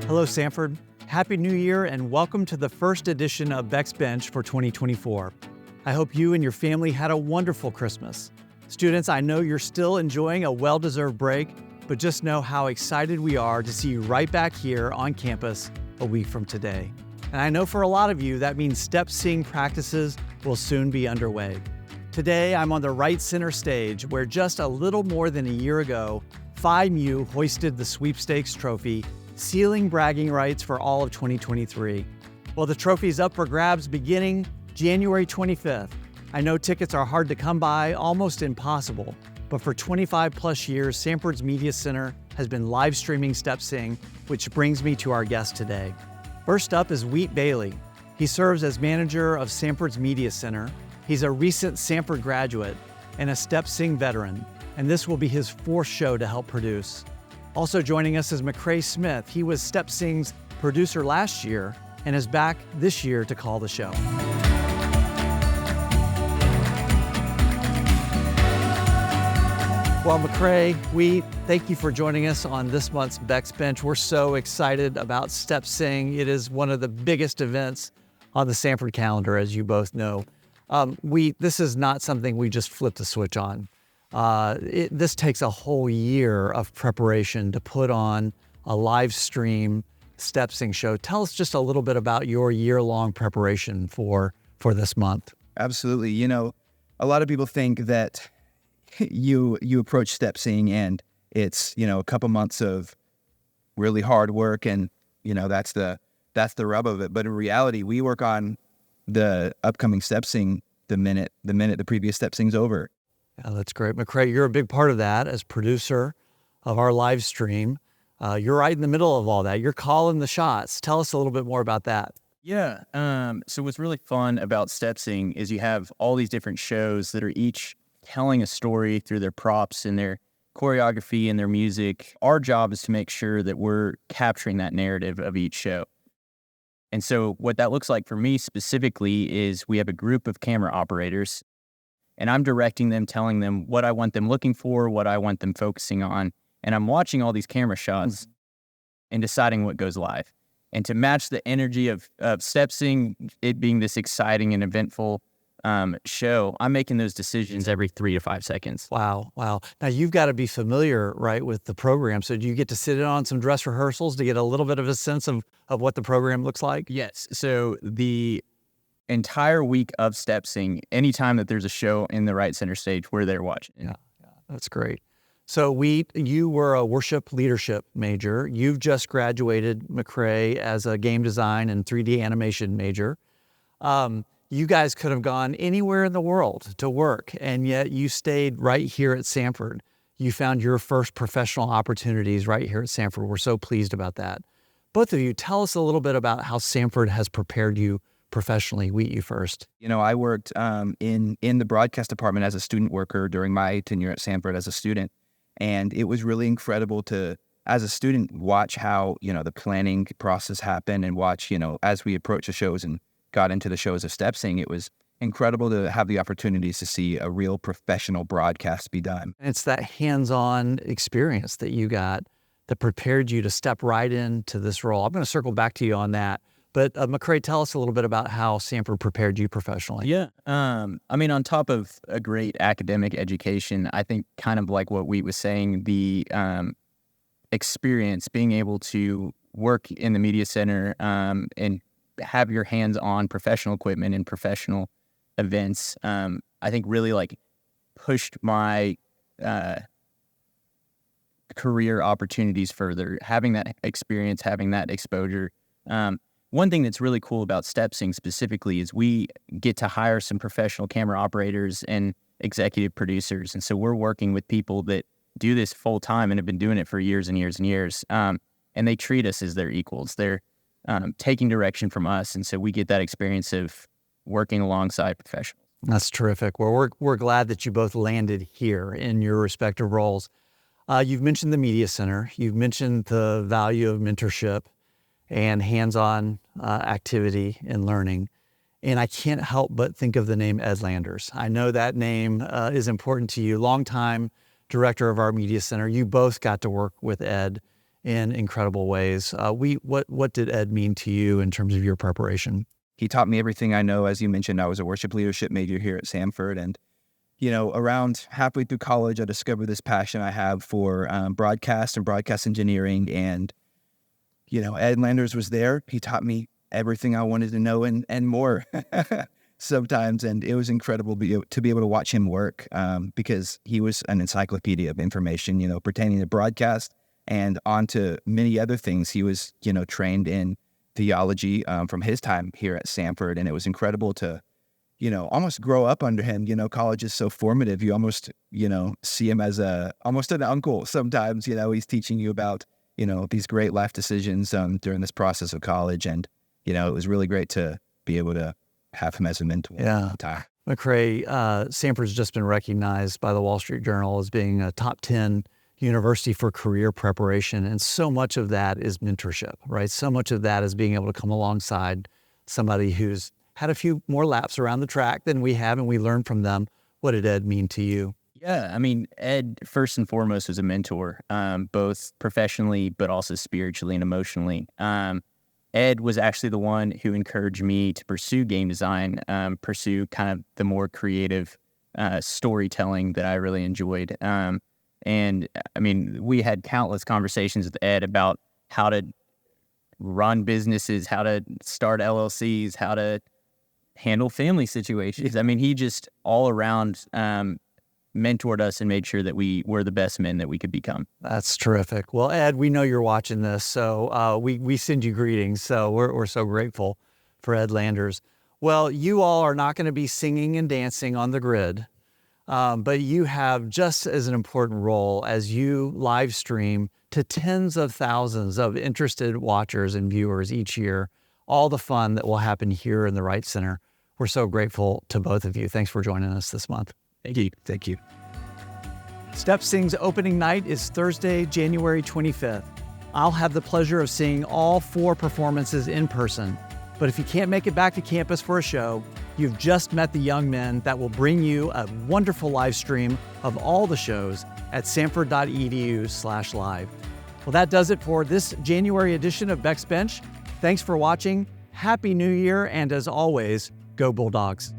Hello, Sanford. Happy New Year and welcome to the first edition of Beck's Bench for 2024. I hope you and your family had a wonderful Christmas. Students, I know you're still enjoying a well-deserved break, but just know how excited we are to see you right back here on campus a week from today. And I know for a lot of you, that means step sing practices will soon be underway. Today, I'm on the right center stage where just a little more than a year ago, Phi Mu hoisted the sweepstakes trophy, sealing bragging rights for all of 2023. Well, the trophy's up for grabs beginning January 25th. I know tickets are hard to come by, almost impossible, but for 25 plus years, Sanford's Media Center has been live streaming Step Sing, which brings me to our guest today. First up is Wheat Bailey. He serves as manager of Sanford's Media Center. He's a recent Sanford graduate and a Step Sing veteran, and this will be his fourth show to help produce. Also joining us is McCrae Smith. He was Step Sing's producer last year and is back this year to call the show. Well, McCrae, we thank you for joining us on this month's Beck's Bench. We're so excited about Step Sing. It is one of the biggest events on the Sanford calendar, as you both know. This is not something we just flipped a switch on. This takes a whole year of preparation to put on a live stream Step Sing show. Tell us just a little bit about your year-long preparation for this month. Absolutely. You know, a lot of people think that you approach Step Sing and it's, a couple months of really hard work and, that's the rub of it. But in reality, we work on the upcoming Step Sing the minute the previous Step Sing's over. Yeah, that's great. McCrae, you're a big part of that as producer of our live stream. You're right in the middle of all that. You're calling the shots. Tell us a little bit more about that. Yeah. So what's really fun about Step Sing is you have all these different shows that are each telling a story through their props and their choreography and their music. Our job is to make sure that we're capturing that narrative of each show. And so what that looks like for me specifically is we have a group of camera operators and I'm directing them, telling them what I want them looking for, what I want them focusing on. And I'm watching all these camera shots and deciding what goes live. And to match the energy of Step Sing, it being this exciting and eventful show, I'm making those decisions every 3 to 5 seconds. Wow. Now, you've got to be familiar, right, with the program. So do you get to sit in on some dress rehearsals to get a little bit of a sense of what the program looks like? Yes. So the entire week of Step Sing, anytime that there's a show in the right center stage, we're there watching. Yeah, that's great. So you were a worship leadership major. You've just graduated, McCrae, as a game design and 3D animation major. You guys could have gone anywhere in the world to work, and yet you stayed right here at Sanford. You found your first professional opportunities right here at Sanford. We're so pleased about that. Both of you, tell us a little bit about how Sanford has prepared you professionally. Wheat, you first. I worked in the broadcast department as a student worker during my tenure at Sanford as a student. And it was really incredible to, as a student, watch how, the planning process happened and watch, as we approached the shows and got into the shows of Step Sing, it was incredible to have the opportunities to see a real professional broadcast be done. It's that hands-on experience that you got that prepared you to step right into this role. I'm going to circle back to you on that. But McCrae, tell us a little bit about how Sanford prepared you professionally. Yeah. On top of a great academic education, I think kind of like what Wheat was saying, the experience, being able to work in the media center and have your hands on professional equipment and professional events, I think really pushed my career opportunities further. Having that experience, having that exposure. One thing that's really cool about Step Sing specifically is we get to hire some professional camera operators and executive producers. And so we're working with people that do this full time and have been doing it for years and years and years. And they treat us as their equals. They're taking direction from us. And so we get that experience of working alongside professionals. That's terrific. Well, we're glad that you both landed here in your respective roles. You've mentioned the Media Center. You've mentioned the value of mentorship and hands-on activity and learning. And I can't help but think of the name Ed Landers. I know that name is important to you. Longtime director of our Media Center. You both got to work with Ed in incredible ways. What did Ed mean to you in terms of your preparation? He taught me everything I know. As you mentioned, I was a worship leadership major here at Samford. And, around halfway through college, I discovered this passion I have for broadcast and broadcast engineering. And, Ed Landers was there. He taught me everything I wanted to know and more sometimes. And it was incredible to be able to watch him work because he was an encyclopedia of information, pertaining to broadcast and onto many other things. He was, trained in theology from his time here at Samford. And it was incredible to, almost grow up under him. College is so formative. You almost, see him as almost an uncle sometimes. He's teaching you about, these great life decisions during this process of college. And, it was really great to be able to have him as a mentor. Yeah. McCray, Samford's just been recognized by the Wall Street Journal as being a top 10 university for career preparation. And so much of that is mentorship, right? So much of that is being able to come alongside somebody who's had a few more laps around the track than we have, and we learn from them. What did Ed mean to you? Yeah, I mean, Ed, first and foremost, was a mentor, both professionally, but also spiritually and emotionally. Ed was actually the one who encouraged me to pursue game design, pursue kind of the more creative storytelling that I really enjoyed. And I mean, we had countless conversations with Ed about how to run businesses, how to start LLCs, how to handle family situations. I mean, he just all around mentored us and made sure that we were the best men that we could become. That's terrific. Well, Ed, we know you're watching this, so we send you greetings. So we're so grateful for Ed Landers. Well, you all are not going to be singing and dancing on the grid, but you have just as an important role as you live stream to tens of thousands of interested watchers and viewers each year, all the fun that will happen here in the Wright Center. We're so grateful to both of you. Thanks for joining us this month. Thank you. Thank you. Step Sing's opening night is Thursday, January 25th. I'll have the pleasure of seeing all 4 performances in person. But if you can't make it back to campus for a show, you've just met the young men that will bring you a wonderful live stream of all the shows at samford.edu/live. Well, that does it for this January edition of Beck's Bench. Thanks for watching. Happy New Year. And as always, go Bulldogs.